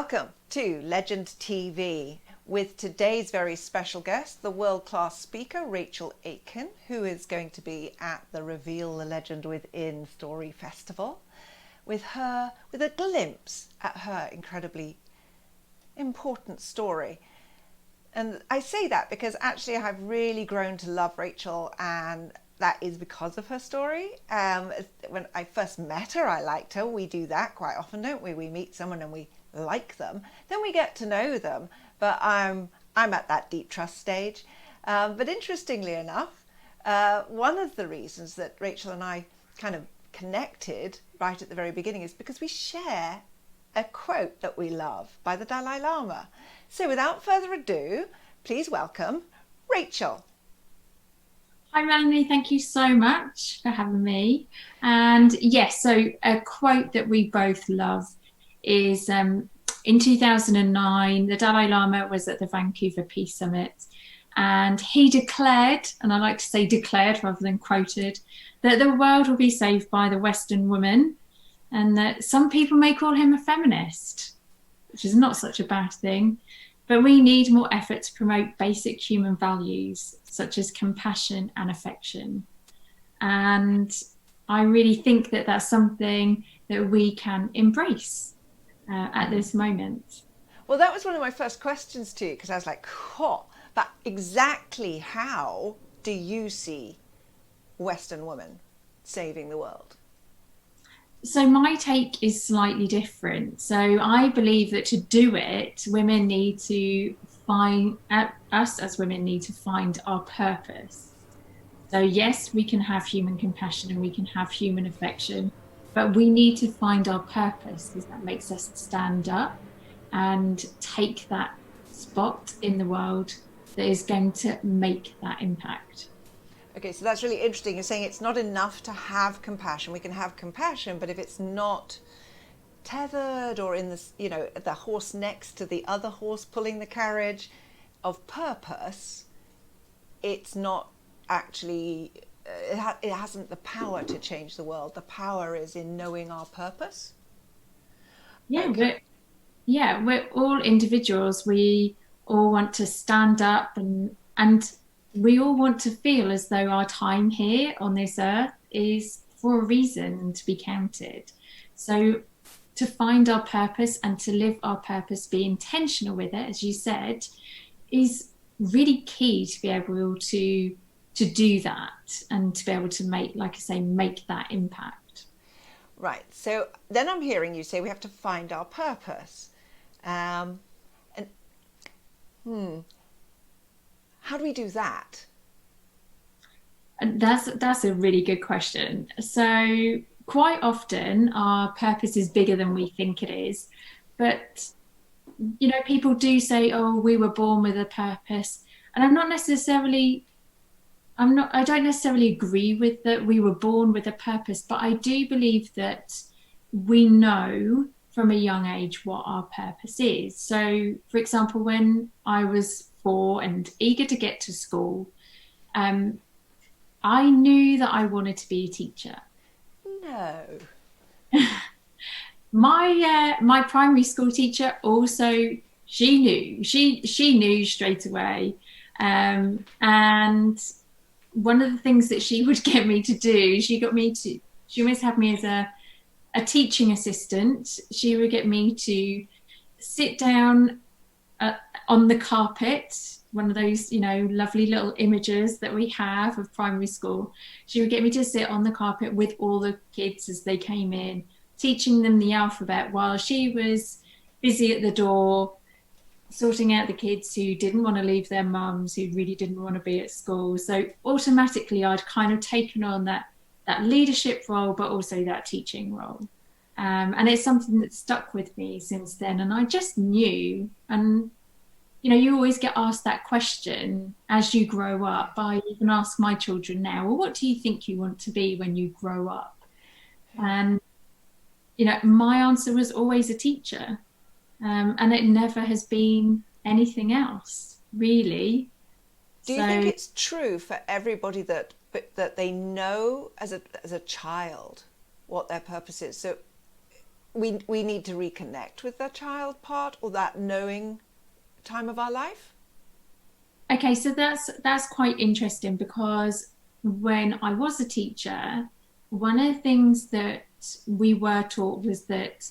Welcome to Legend TV with today's very special guest, the world-class speaker Rachel Aiken, who is going to be at the Reveal the Legend Within Story Festival with a glimpse at her incredibly important story. And I say that because actually I've really grown to love Rachel, and that is because of her story. When I first met her, I liked her. We do that quite often, don't we? We meet someone and we like them, then we get to know them. But I'm at that deep trust stage. But interestingly enough, one of the reasons that Rachel and I kind of connected right at the very beginning is because we share a quote that we love by the Dalai Lama. So without further ado, please welcome Rachel. Hi, Melanie. Thank you so much for having me. And yes, so a quote that we both love is in 2009, the Dalai Lama was at the Vancouver Peace Summit, and he declared, and I like to say declared rather than quoted, that the world will be saved by the Western woman, and that some people may call him a feminist, which is not such a bad thing. But we need more effort to promote basic human values such as compassion and affection. And I really think that that's something that we can embrace at this moment. Well, that was one of my first questions to you, because I was like, oh, but exactly how do you see Western women saving the world? So my take is slightly different. So I believe that to do it, women need to find us as women need to find our purpose. So yes, we can have human compassion and we can have human affection, but we need to find our purpose because that makes us stand up and take that spot in the world that is going to make that impact. Okay, so that's really interesting. You're saying it's not enough to have compassion. We can have compassion, but if it's not tethered or in the, the horse next to the other horse pulling the carriage of purpose, it's not actually, it hasn't the power to change the world. The power is in knowing our purpose. Yeah, Okay. we're all individuals. We all want to stand up and we all want to feel as though our time here on this earth is for a reason to be counted. So to find our purpose and to live our purpose, be intentional with it, as you said, is really key to be able to do that and to be able to make, like I say, make that impact. Right. So then I'm hearing you say we have to find our purpose. And how do we do that? And that's a really good question. So quite often our purpose is bigger than we think it is. But people do say, "Oh, we were born with a purpose." And I don't necessarily agree with that we were born with a purpose, but I do believe that we know from a young age what our purpose is. So, for example, when I was 4 and eager to get to school, um, I knew that I wanted to be a teacher. No. My primary school teacher also, she knew straight away, and one of the things that she would get me to do, she always had me as a teaching assistant. She would get me to sit down uh, on the carpet, one of those, lovely little images that we have of primary school. She would get me to sit on the carpet with all the kids as they came in, teaching them the alphabet while she was busy at the door sorting out the kids who didn't want to leave their mums, who really didn't want to be at school. So automatically I'd kind of taken on that leadership role, but also that teaching role. And it's something that stuck with me since then. And I just knew, and you always get asked that question as you grow up. I even ask my children now, well, what do you think you want to be when you grow up? And, my answer was always a teacher. And it never has been anything else, really. Do you think So, it's true for everybody that they know as a child what their purpose is? So we need to reconnect with the child part, or that knowing time of our life? Okay, so that's quite interesting because when I was a teacher, one of the things that we were taught was that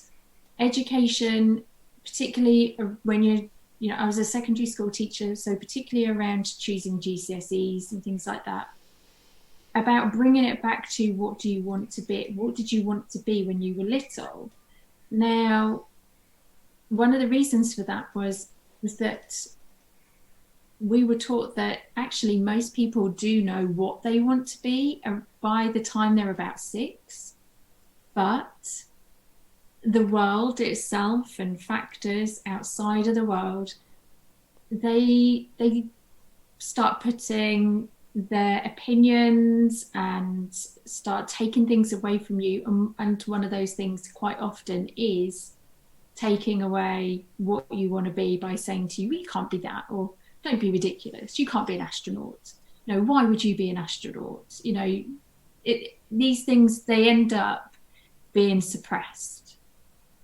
education, particularly when I was a secondary school teacher, so particularly around choosing GCSEs and things like that, about bringing it back to what do you want to be? What did you want to be when you were little? Now, one of the reasons for that was that we were taught that actually most people do know what they want to be by the time they're about 6, but the world itself and factors outside of the world, they start putting their opinions and start taking things away from you, and one of those things quite often is taking away what you want to be by saying to you, you can't be that, or don't be ridiculous, you can't be an astronaut. Why would you be an astronaut? These things, they end up being suppressed.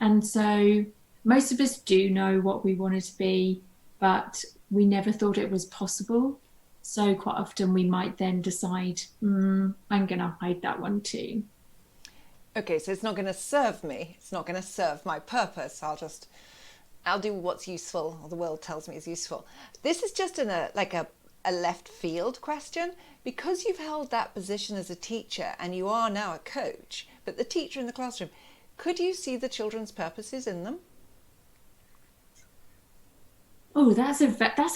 And so most of us do know what we wanted to be, but we never thought it was possible. So quite often we might then decide, I'm going to hide that one too. Okay, so it's not going to serve me. It's not going to serve my purpose. I'll do what's useful, or the world tells me is useful. This is just a left field question. Because you've held that position as a teacher and you are now a coach, but the teacher in the classroom, could you see the children's purposes in them? Oh, that's a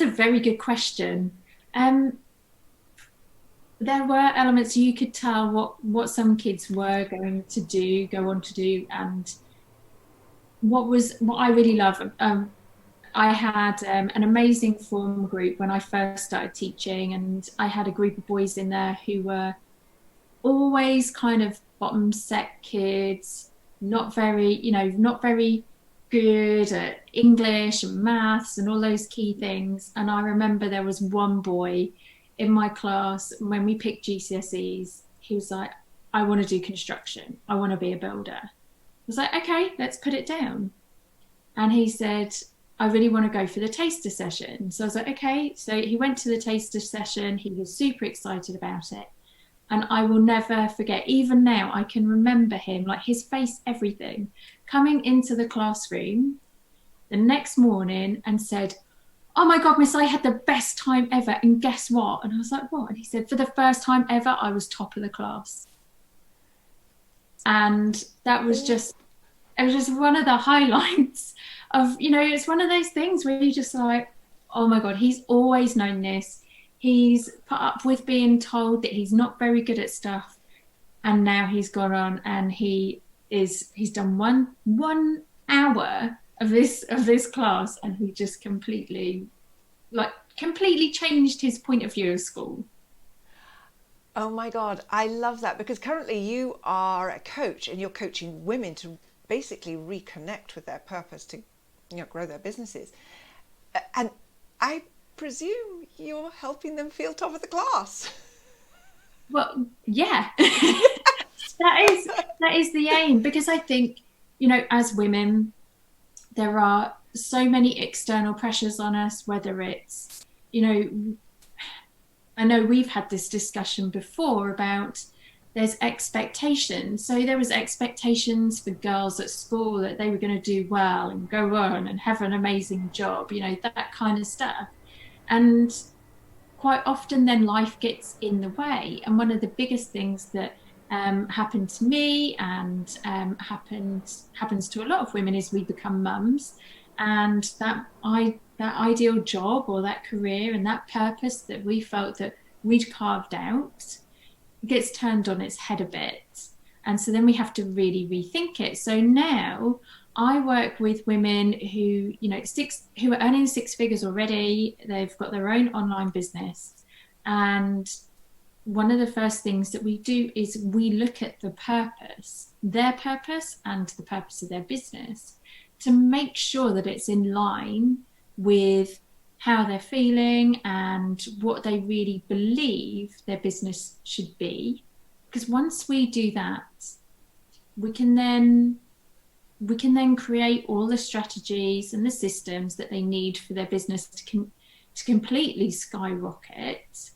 very good question. Um, there were elements you could tell what some kids were going to go on to do, and what I really love. I had an amazing form group when I first started teaching, and I had a group of boys in there who were always kind of bottom set kids, not very good at English and maths and all those key things. And I remember there was one boy in my class when we picked GCSEs, he was like, I want to do construction. I want to be a builder. I was like, okay, let's put it down. And he said, I really want to go for the taster session. So I was like, okay. So he went to the taster session. He was super excited about it. And I will never forget, even now, I can remember him, like his face, everything, coming into the classroom the next morning and said, oh my God, Miss, I had the best time ever. And guess what? And I was like, what? And he said, for the first time ever, I was top of the class. And that was it was just one of the highlights of, it's one of those things where you just like, oh my God, he's always known this. He's put up with being told that he's not very good at stuff. And now he's gone on and he's done one hour of this class, and he just completely changed his point of view of school. Oh my God, I love that, because currently you are a coach and you're coaching women to basically reconnect with their purpose to grow their businesses. And I presume you're helping them feel top of the class. Well, yeah. that is the aim, because I think, as women, there are so many external pressures on us, whether it's, I know we've had this discussion before about there's expectations. So there was expectations for girls at school that they were going to do well and go on and have an amazing job, that kind of stuff. And quite often then life gets in the way. And one of the biggest things that happened to me and happens to a lot of women is we become mums, and that ideal job or that career and that purpose that we felt that we'd carved out gets turned on its head a bit. And so then we have to really rethink it. So now I work with women who, who are earning 6 figures already. They've got their own online business. And one of the first things that we do is we look at the purpose, their purpose and the purpose of their business, to make sure that it's in line with how they're feeling and what they really believe their business should be. Because once we do that, we can then we can then create all the strategies and the systems that they need for their business to completely skyrocket,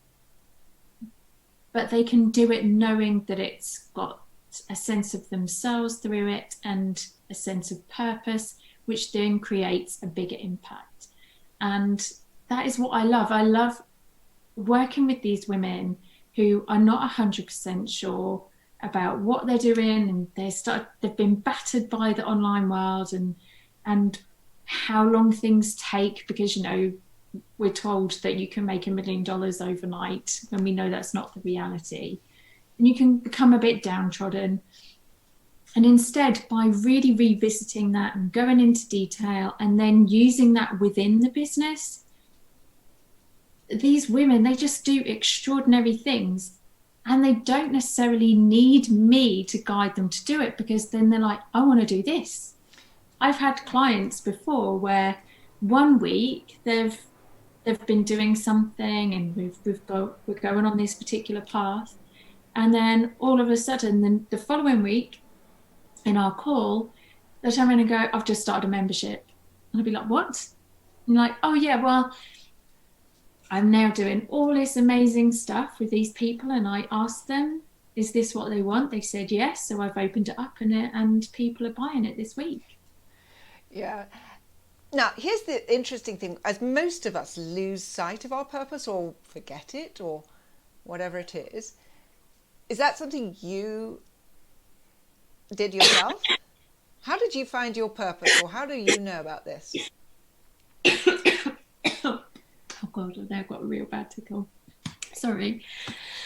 but they can do it knowing that it's got a sense of themselves through it and a sense of purpose, which then creates a bigger impact. And that is what I love. I love working with these women who are not 100% sure about what they're doing, and they've been battered by the online world and how long things take, because we're told that you can make $1 million overnight when we know that's not the reality, and you can become a bit downtrodden. And instead, by really revisiting that and going into detail and then using that within the business, these women, they just do extraordinary things, and they don't necessarily need me to guide them to do it, because then they're like, I want to do this. I've had clients before where one week they've been doing something, and we're going on this particular path, and then all of a sudden, then the following week in our call, they'll turn around and go, I've just started a membership. And I'll be like, what? And like, oh yeah, well, I'm now doing all this amazing stuff with these people, and I asked them, is this what they want? They said yes, so I've opened it up, and people are buying it this week. Yeah. Now, here's the interesting thing. As most of us lose sight of our purpose or forget it or whatever it is that something you did yourself? How did you find your purpose, or how do you know about this? Oh God, I've got a real bad tickle. Sorry.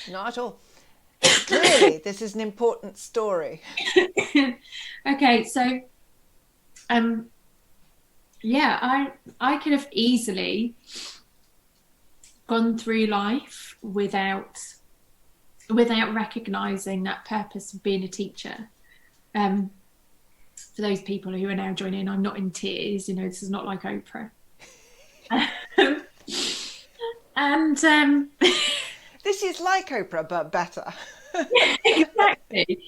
Not at all. Clearly, this is an important story. Okay, so yeah, I could have easily gone through life without recognizing that purpose of being a teacher. For those people who are now joining, I'm not in tears, this is not like Oprah. And this is like Oprah, but better. Exactly.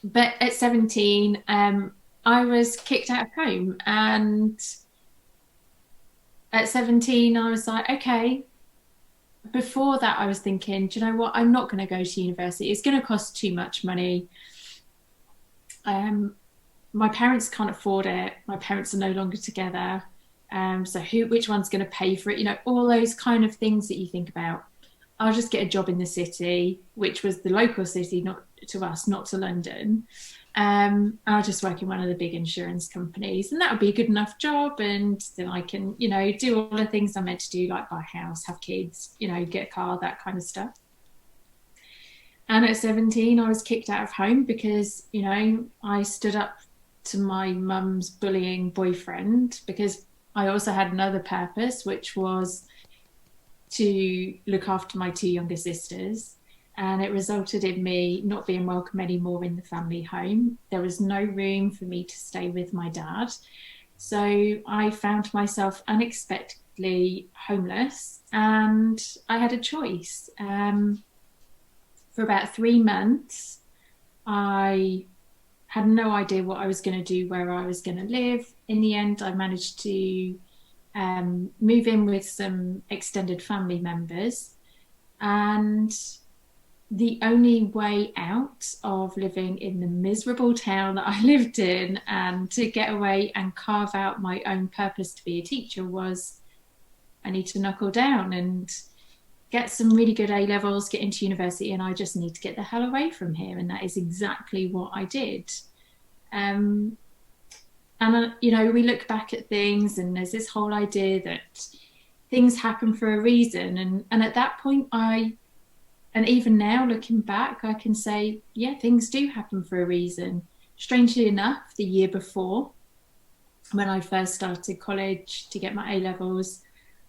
But at 17, I was kicked out of home, and at 17, I was like, okay. Before that, I was thinking, do you know what? I'm not going to go to university. It's going to cost too much money. My parents can't afford it. My parents are no longer together. So which one's going to pay for it? All those kind of things that you think about. I'll just get a job in the city, which was the local city, not to us, not to London. I'll just work in one of the big insurance companies, and that would be a good enough job. And then I can, do all the things I'm meant to do, like buy a house, have kids, get a car, that kind of stuff. And at 17, I was kicked out of home because, I stood up to my mum's bullying boyfriend, because I also had another purpose, which was to look after my two younger sisters. And it resulted in me not being welcome anymore in the family home. There was no room for me to stay with my dad. So I found myself unexpectedly homeless, and I had a choice. For about 3 months, I had no idea what I was going to do, where I was going to live. In the end, I managed to move in with some extended family members, and the only way out of living in the miserable town that I lived in, and to get away and carve out my own purpose to be a teacher, was I need to knuckle down and get some really good A levels, get into university, and I just need to get the hell away from here. And that is exactly what I did. And we look back at things, and there's this whole idea that things happen for a reason. And at that point, and even now looking back, I can say, yeah, things do happen for a reason. Strangely enough, the year before, when I first started college to get my A levels,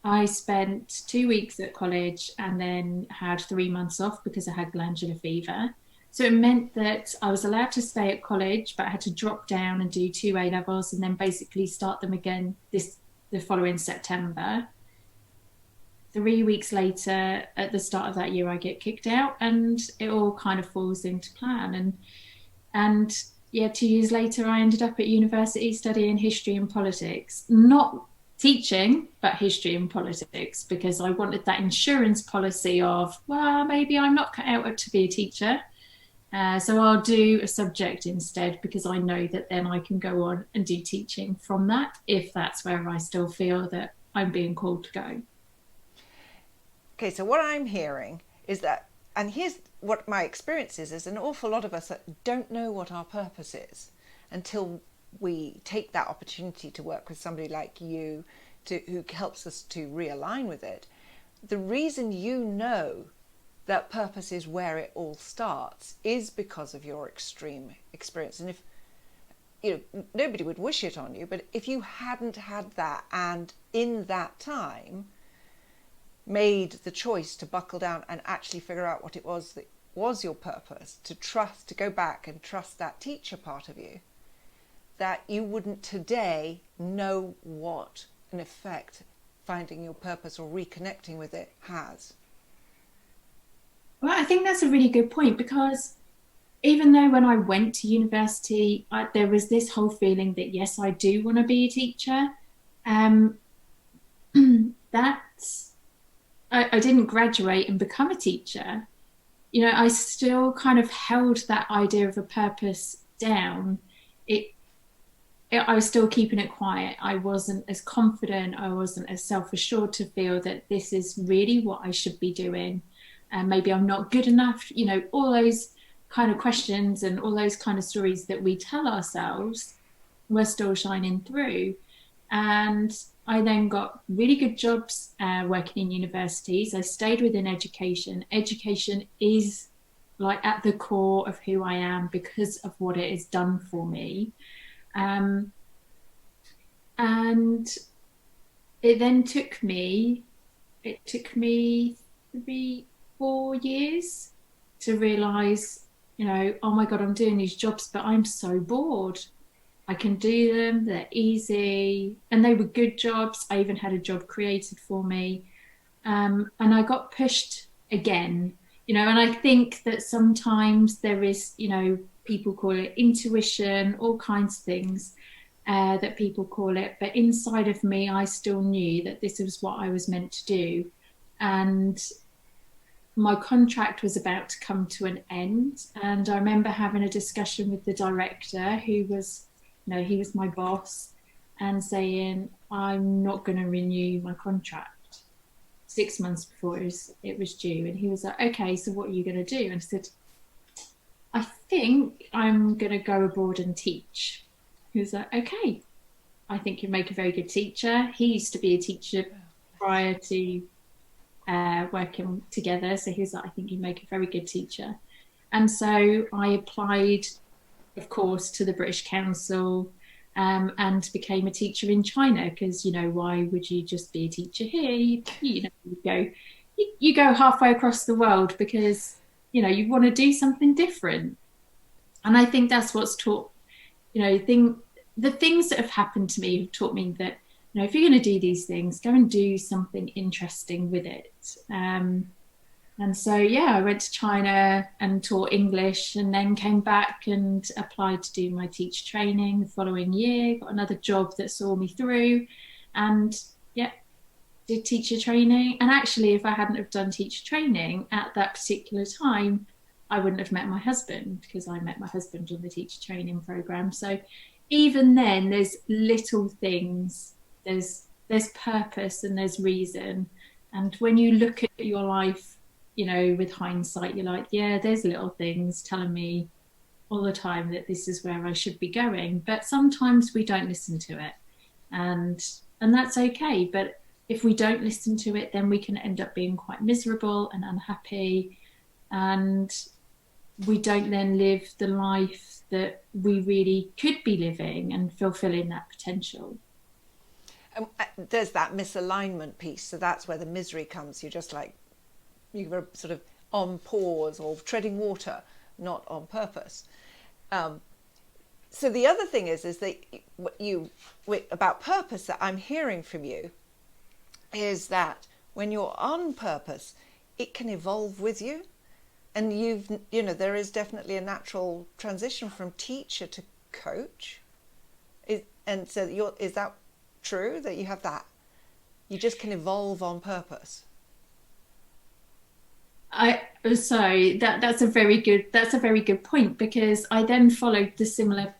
I spent 2 weeks at college and then had 3 months off because I had glandular fever. So it meant that I was allowed to stay at college, but I had to drop down and do 2 A levels and then basically start them again the following September. 3 weeks later, at the start of that year, I get kicked out, and it all kind of falls into plan. And yeah, 2 years later, I ended up at university studying history and politics, not teaching, but history and politics, because I wanted that insurance policy of, well, maybe I'm not cut out to be a teacher. So I'll do a subject instead because I know that then I can go on and do teaching from that if that's where I still feel that I'm being called to go. Okay, so what I'm hearing is that, and here's what my experience is an awful lot of us that don't know what our purpose is until we take that opportunity to work with somebody like you who helps us to realign with it. The reason you know that purpose is where it all starts is because of your extreme experience. And if nobody would wish it on you, but if you hadn't had that and in that time made the choice to buckle down and actually figure out what it was that was your purpose, to trust, to go back and trust that teacher part of you, that you wouldn't today know what an effect finding your purpose or reconnecting with it has. Well, I think that's a really good point because even though when I went to university, there was this whole feeling that yes, I do want to be a teacher. Um, that's I didn't graduate and become a teacher. I still kind of held that idea of a purpose down. It, I was still keeping it quiet. I wasn't as confident. I wasn't as self-assured to feel that this is really what I should be doing. And maybe I'm not good enough. All those kind of questions and all those kind of stories that we tell ourselves were still shining through. And I then got really good jobs working in universities. I stayed within education. Education is like at the core of who I am because of what it has done for me. Um, and it then took me 3, 4 years to realize, oh my God, I'm doing these jobs, but I'm so bored. I can do them, they're easy, and they were good jobs. I even had a job created for me. And I got pushed again, and I think that sometimes there is, people call it intuition, all kinds of things that people call it. But inside of me, I still knew that this was what I was meant to do. And my contract was about to come to an end. And I remember having a discussion with the director who was, he was my boss, and saying, I'm not going to renew my contract 6 months before it was due. And he was like, okay, so what are you going to do? And I said, I think I'm going to go abroad and teach. He was like, okay, I think you make a very good teacher. He used to be a teacher prior to working together. So he was like, I think you make a very good teacher. And so I applied, of course, to the British Council and became a teacher in China because, why would you just be a teacher here? You go halfway across the world because, you want to do something different. And I think that's what's taught, the things that have happened to me have taught me that, if you're going to do these things, go and do something interesting with it. And so, yeah, I went to China and taught English and then came back and applied to do my teacher training the following year, got another job that saw me through and, yeah, did teacher training. And actually, if I hadn't have done teacher training at that particular time, I wouldn't have met my husband because I met my husband on the teacher training program. So even then, there's little things, there's purpose and there's reason. And when you look at your life, with hindsight, you're like, yeah, there's little things telling me all the time that this is where I should be going. But sometimes we don't listen to it. And that's okay. But if we don't listen to it, then we can end up being quite miserable and unhappy. And we don't then live the life that we really could be living and fulfilling that potential. There's that misalignment piece. So that's where the misery comes. You're just like, you were sort of on pause or treading water, not on purpose. So the other thing is that about purpose that I'm hearing from you is that when you're on purpose, it can evolve with you. And there is definitely a natural transition from teacher to coach? And so is that true, that you have that? You just can evolve on purpose? I so that's a very good point, because I then followed a similar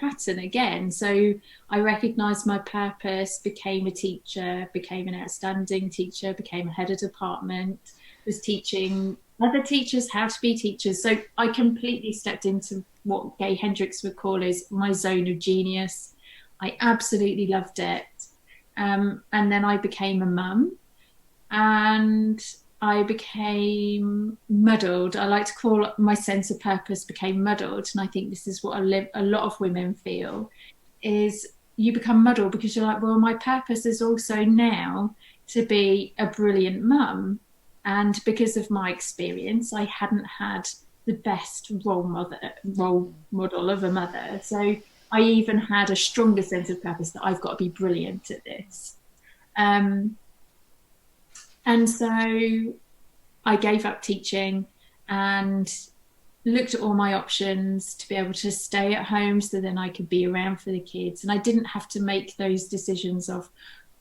pattern again. So I recognized my purpose, became a teacher, became an outstanding teacher, became a head of department, was teaching other teachers how to be teachers. So I completely stepped into what Gay Hendricks would call is my zone of genius. I absolutely loved it. And then I became a mum, and I became muddled. I like to call my sense of purpose became muddled. And I think this is what a lot of women feel, is you become muddled because you're like, well, my purpose is also now to be a brilliant mum. And because of my experience, I hadn't had the best role model of a mother. So I even had a stronger sense of purpose that I've got to be brilliant at this. Um, and so I gave up teaching and looked at all my options to be able to stay at home so then I could be around for the kids. And I didn't have to make those decisions of,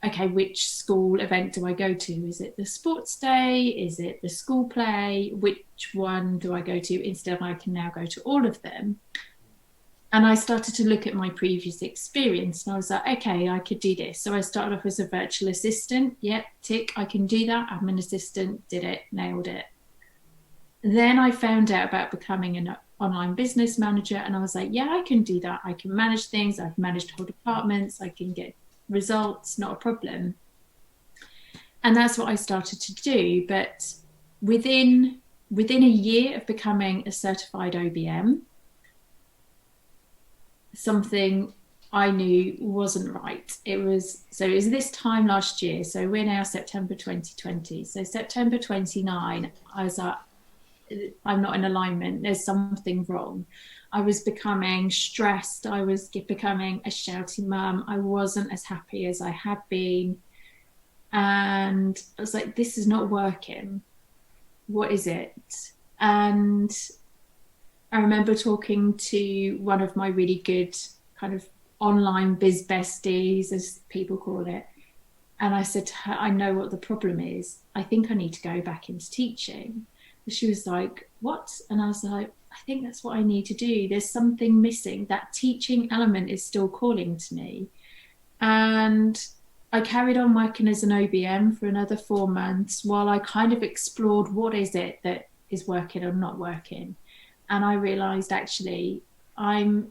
okay, which school event do I go to? Is it the sports day? Is it the school play? Which one do I go to? Instead, I can now go to all of them. And I started to look at my previous experience and I was like, okay, I could do this. So I started off as a virtual assistant. Yep, tick, I can do that. Admin assistant, did it, nailed it. Then I found out about becoming an online business manager and I was like, yeah, I can do that. I can manage things. I've managed whole departments. I can get results, not a problem. And that's what I started to do. But within a year of becoming a certified OBM, something I knew wasn't right. It was this time last year. So we're now September 2020. So September 29, I was like, I'm not in alignment. There's something wrong. I was becoming stressed. I was becoming a shouty mum. I wasn't as happy as I had been. And I was like, this is not working. What is it? And I remember talking to one of my really good kind of online biz besties, as people call it. And I said to her, I know what the problem is. I think I need to go back into teaching. And she was like, what? And I was like, I think that's what I need to do. There's something missing. That teaching element is still calling to me. And I carried on working as an OBM for another 4 months while I kind of explored what is it that is working or not working. And I realized actually I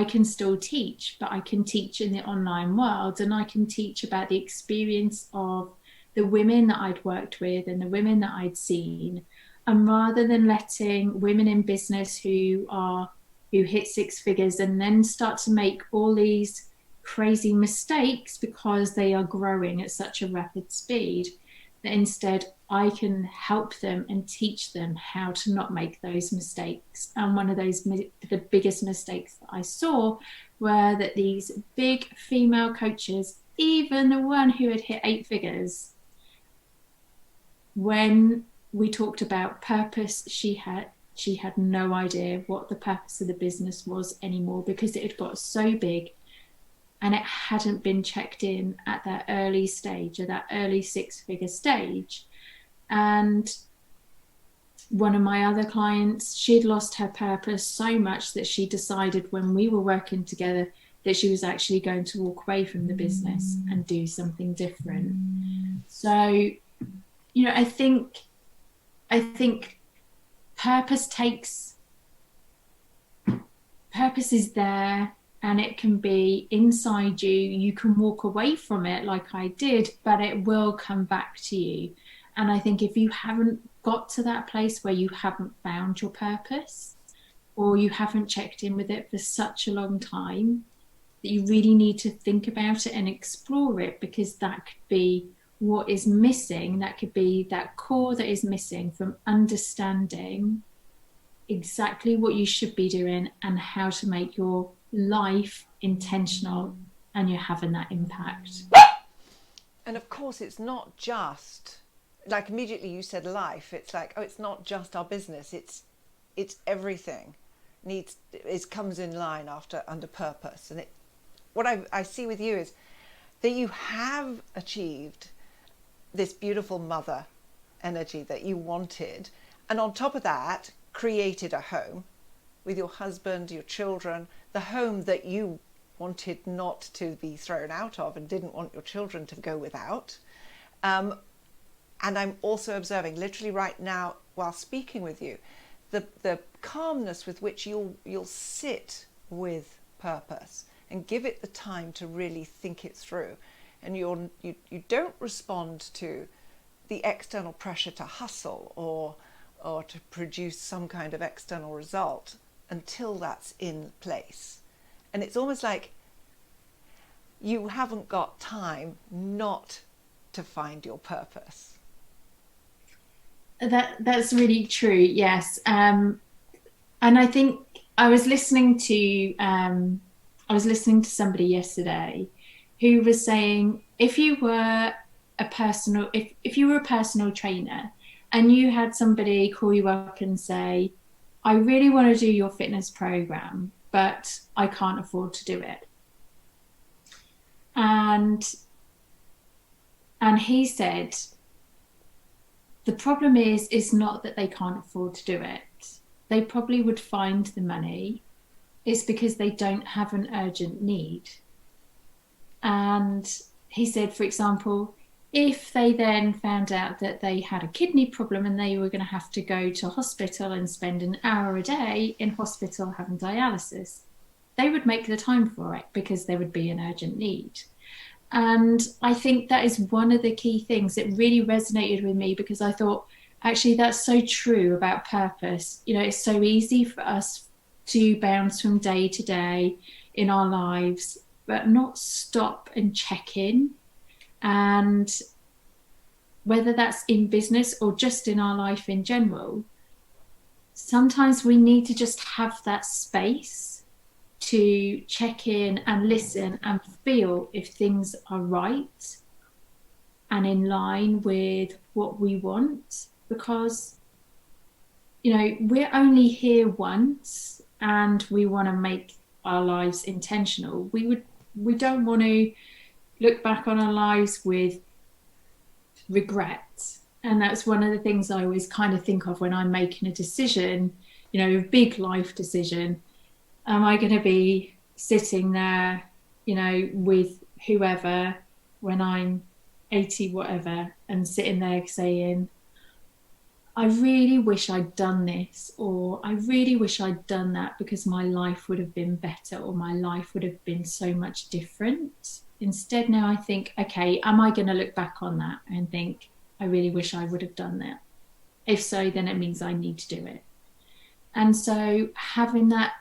can still teach, but I can teach in the online world and I can teach about the experience of the women that I'd worked with and the women that I'd seen. And rather than letting women in business who hit 6 figures and then start to make all these crazy mistakes because they are growing at such a rapid speed, that instead I can help them and teach them how to not make those mistakes. And one of the biggest mistakes that I saw were that these big female coaches, even the one who had hit 8 figures, when we talked about purpose, she had no idea what the purpose of the business was anymore, because it had got so big and it hadn't been checked in at that early stage, at that early 6-figure stage. And one of my other clients, she'd lost her purpose so much that she decided when we were working together that she was actually going to walk away from the business and do something different. So, I think purpose is there, and it can be inside you. You can walk away from it like I did, but it will come back to you. And I think if you haven't got to that place where you haven't found your purpose, or you haven't checked in with it for such a long time, that you really need to think about it and explore it, because that could be what is missing. That could be that core that is missing from understanding exactly what you should be doing and how to make your life intentional, and you're having that impact. And of course, it's not just like, immediately you said life. It's like, oh, it's not just our business. It's everything. comes in line under purpose. And what I see with you is that you have achieved this beautiful mother energy that you wanted, and on top of that created a home with your husband, your children, the home that you wanted not to be thrown out of and didn't want your children to go without. And I'm also observing literally right now while speaking with you the calmness with which you'll sit with purpose and give it the time to really think it through. And you don't respond to the external pressure to hustle or to produce some kind of external result until that's in place. And it's almost like you haven't got time not to find your purpose. That's really true. Yes, and I think I was listening to somebody yesterday who was saying if you were a personal trainer and you had somebody call you up and say, I really want to do your fitness program, but I can't afford to do it. And he said, the problem is not that they can't afford to do it. They probably would find the money. It's because they don't have an urgent need. And he said, for example, if they then found out that they had a kidney problem and they were going to have to go to hospital and spend an hour a day in hospital having dialysis, they would make the time for it because there would be an urgent need. And I think that is one of the key things that really resonated with me, because I thought, actually, that's so true about purpose. You know, it's so easy for us to bounce from day to day in our lives, but not stop and check in. And whether that's in business or just in our life in general, sometimes we need to just have that space to check in and listen and feel if things are right and in line with what we want. Because, you know, we're only here once and we want to make our lives intentional. We don't want to look back on our lives with regret. And that's one of the things I always kind of think of when I'm making a decision, you know, a big life decision. Am I going to be sitting there, you know, with whoever when I'm 80, whatever, and sitting there saying, I really wish I'd done this, or I really wish I'd done that because my life would have been better, or my life would have been so much different. Instead, now I think, okay, am I going to look back on that and think, I really wish I would have done that? If so, then it means I need to do it. And so having that,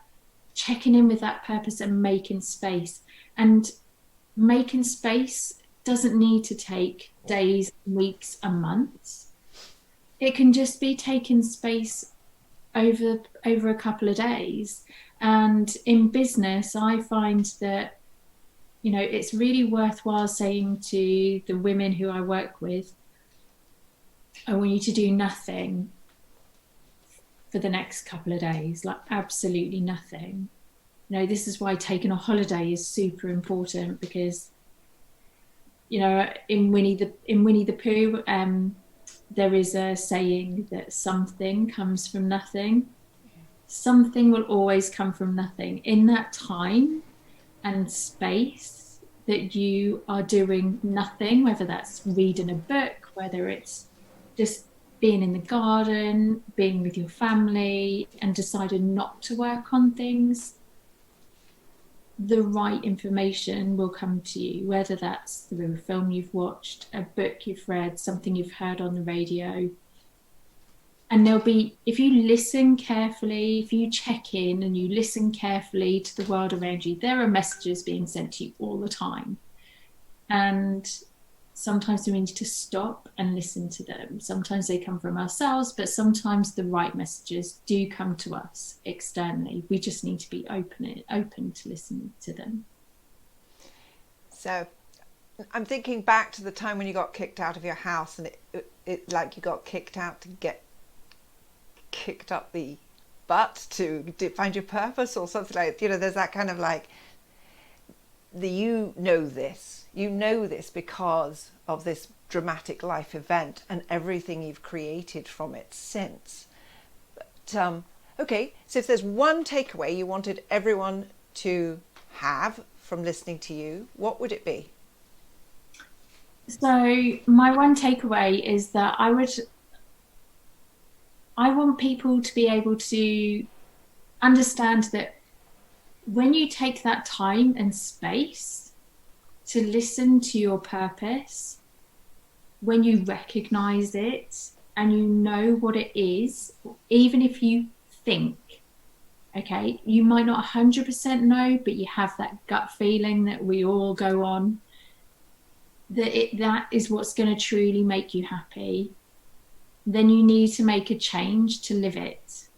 checking in with that purpose and making space. And making space doesn't need to take days, weeks, and months. It can just be taking space over a couple of days. And in business, I find that, you know, it's really worthwhile saying to the women who I work with, I want you to do nothing for the next couple of days, like absolutely nothing. You know, this is why taking a holiday is super important, because, you know, in Winnie the Pooh, there is a saying that something comes from nothing. Something will always come from nothing. In that time and space that you are doing nothing, whether that's reading a book, whether it's just being in the garden, being with your family, and deciding not to work on things, the right information will come to you, whether that's through a film you've watched, a book you've read, something you've heard on the radio. And there'll be, if you listen carefully, if you check in and you listen carefully to the world around you, there are messages being sent to you all the time. And sometimes we need to stop and listen to them. Sometimes they come from ourselves, but sometimes the right messages do come to us externally. We just need to be open to listen to them. So I'm thinking back to the time when you got kicked out of your house, and it like you got kicked out to get kicked up the but to find your purpose or something like, there's that kind of like, you know this because of this dramatic life event and everything you've created from it since. But okay, so if there's one takeaway you wanted everyone to have from listening to you, what would it be? So my one takeaway is that I want people to be able to understand that when you take that time and space to listen to your purpose, when you recognize it and you know what it is, even if you think, okay, you might not 100% know, but you have that gut feeling that we all go on, that is what's going to truly make you happy, then you need to make a change to live it.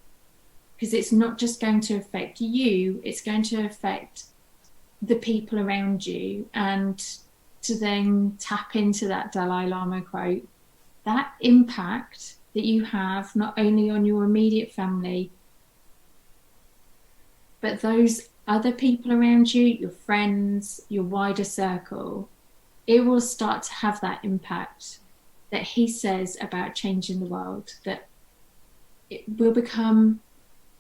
Because it's not just going to affect you, it's going to affect the people around you. And to then tap into that Dalai Lama quote, that impact that you have not only on your immediate family, but those other people around you, your friends, your wider circle, it will start to have that impact that he says about changing the world, that it will become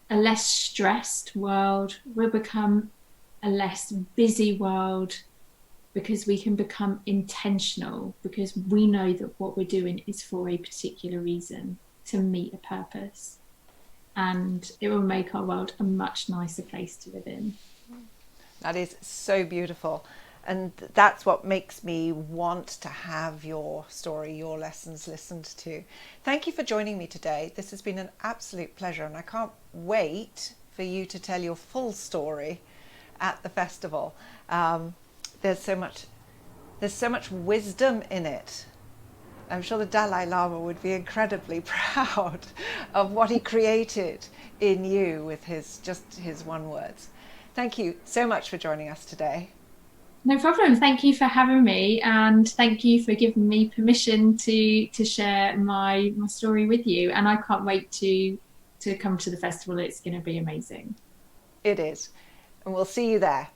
a less stressed world, will become a less busy world, because we can become intentional, because we know that what we're doing is for a particular reason, to meet a purpose. And it will make our world a much nicer place to live in. That is so beautiful. And that's what makes me want to have your story, your lessons listened to. Thank you for joining me today. This has been an absolute pleasure, and I can't wait for you to tell your full story at the festival. There's so much wisdom in it. I'm sure the Dalai Lama would be incredibly proud of what he created in you with his one words. Thank you so much for joining us today. No problem. Thank you for having me, and thank you for giving me permission to share my story with you. And I can't wait to come to the festival. It's going to be amazing. It is. And we'll see you there.